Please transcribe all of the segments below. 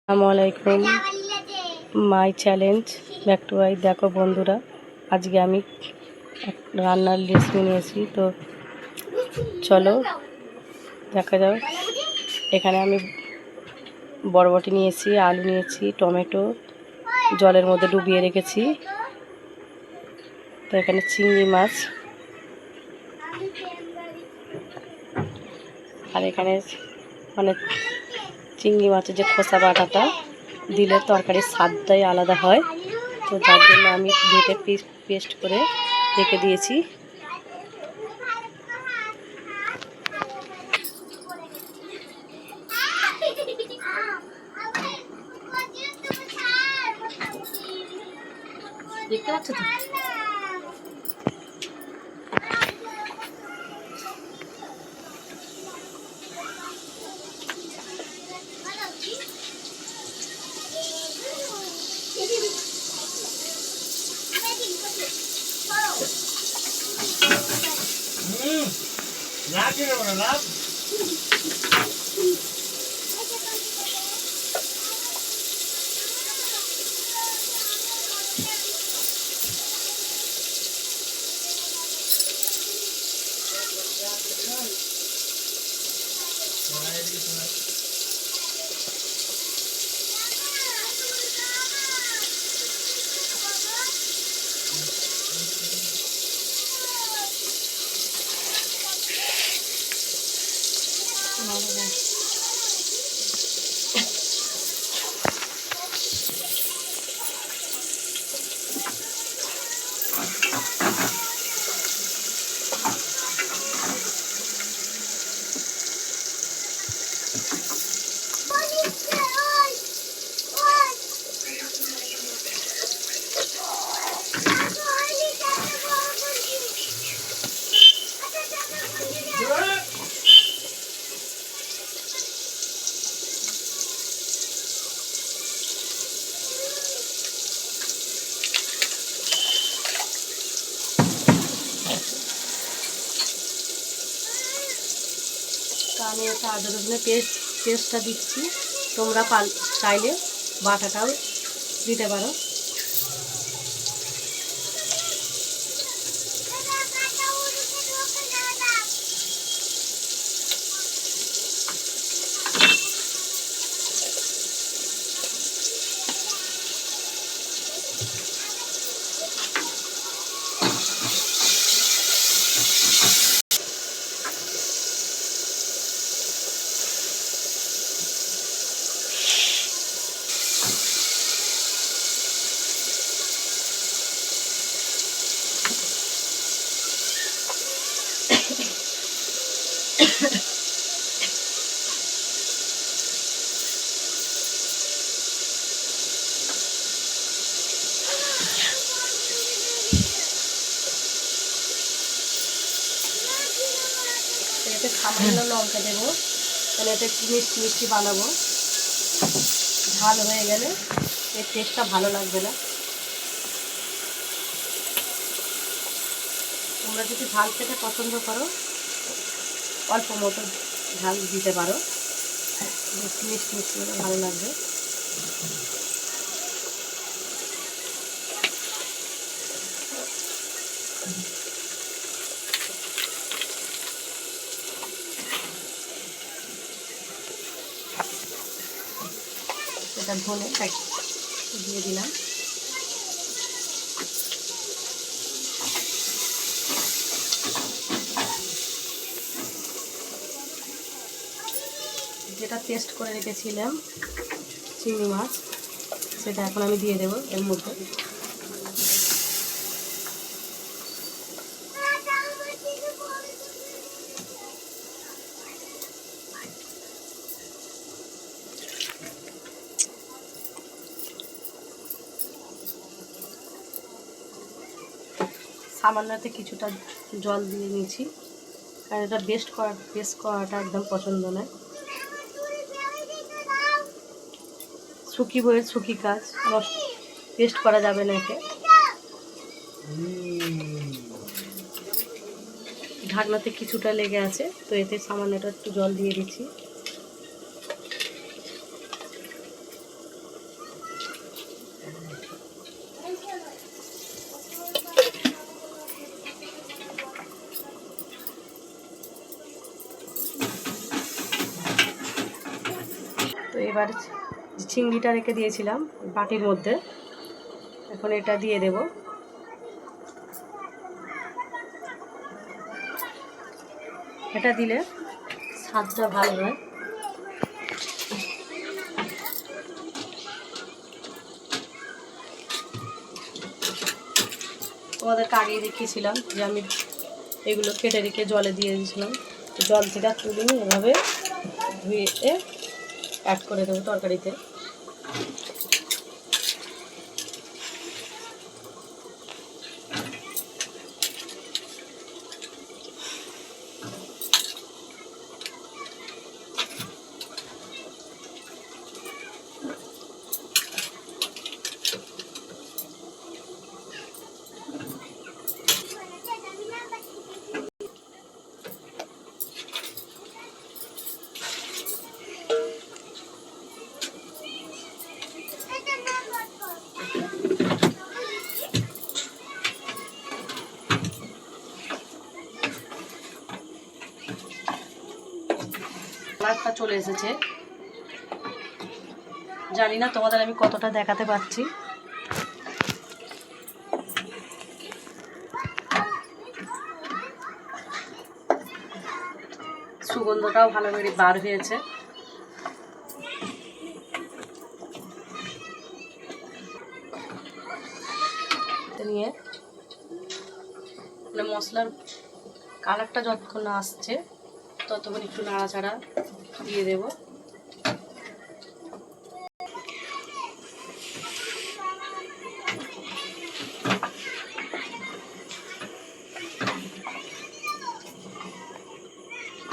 আসসালামাইকুম, my challenge back to I. দেখো বন্ধুরা, আজকে আমি রান্নার রেসিপি নিয়েছি, তো চলো দেখা যাও। এখানে আমি বরবটি নিয়েছি, আলু নিয়েছি, টমেটো জলের মধ্যে ডুবিয়ে রেখেছি। তো এখানে চিংড়ি মাছ, আর এখানে মানে চিংড়ি মাছের যে খোসা বাটাটা দিলে তরকারির স্বাদটাই আলাদা হয়। তো তার জন্য আমি বেটে পেস্ট করে রেখে দিয়েছি। দেখতে পাচ্ছ তো? তো আমি একটা আদা রসুনের পেস্টটা দিচ্ছি। তোমরা চাইলে বাটাটাও দিতে পারো। এতে সামান্য লঙ্কা দেবো, তাহলে এটা একটু মিষ্টি মিষ্টি বানাবো। ঝাল হয়ে গেলে এর টেস্টটা ভালো লাগবে না। তোমরা যদি ঝাল খেতে পছন্দ করো অল্প মতো ঝাল দিতে পারো, একটু মিষ্টি মিষ্টি হলে ভালো লাগবে। এটা ধনে দিয়ে দিলাম। যেটা পেস্ট করে রেখেছিলাম চিংড়ি মাছ, সেটা এখন আমি দিয়ে দেবো এর মধ্যে। সামান্যতে কিছুটা জল দিয়ে নিয়েছি, কারণ এটা পেস্ট করাটা একদম পছন্দ নয়। শুকি কাজ, পেস্ট করা যাবে না একে। ঢাকনাতে কিছুটা লেগে আছে, তো এতে সামান্যটা একটু জল দিয়ে দিচ্ছি। এবার চিংড়িটা রেখে দিয়েছিলাম বাটির মধ্যে, এখন এটা দিয়ে দেব। এটা দিলে স্বাদটা ভালো হয়। তোমাদের আগেই দেখিয়েছিলাম যে আমি এগুলো কেটে রেখে জলে দিয়ে দিয়েছিলাম। জল থেকে তুলে নিয়ে এভাবে ধুয়ে অ্যাড করে দেবো তরকারিতে। কালারটা চলে এসেছে, জানি না তোমাদের আমি কতটা দেখাতে পারছি। সুগন্ধটাও ভালো করে বার হয়েছে। নিয়ে মশলার কালারটা যতক্ষণ না আসছে ততক্ষণ একটু নাড়াচাড়া দিয়ে দেব।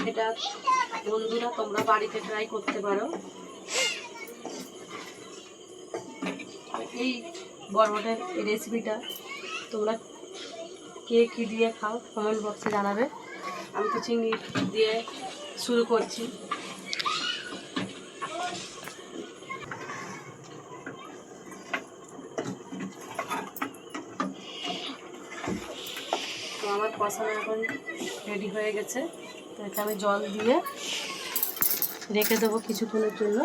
এটা বন্ধুরা তোমরা বাড়িতে ট্রাই করতে পারো। এই বরবটের এই রেসিপিটা তোমরা কে কী দিয়ে খাও কমেন্ট বক্সে জানাবে। আমি তো চিংড়ি দিয়ে শুরু করছি। তো আমার কষানো এখন রেডি হয়ে গেছে। তো এটা আমি জল দিয়ে রেখে দেবো কিছুক্ষণের জন্য।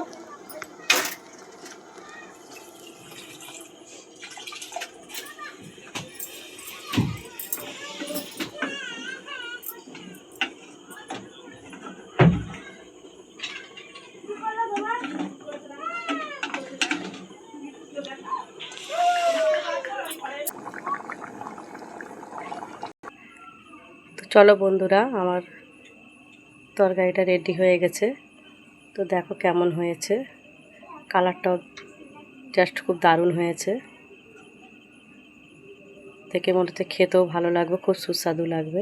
চলো বন্ধুরা, আমার তরকারিটা রেডি হয়ে গেছে। তো দেখো কেমন হয়েছে, কালারটাও জাস্ট খুব দারুণ হয়েছে। দেখে মনে হচ্ছে খেতেও ভালো লাগবে, খুব সুস্বাদু লাগবে।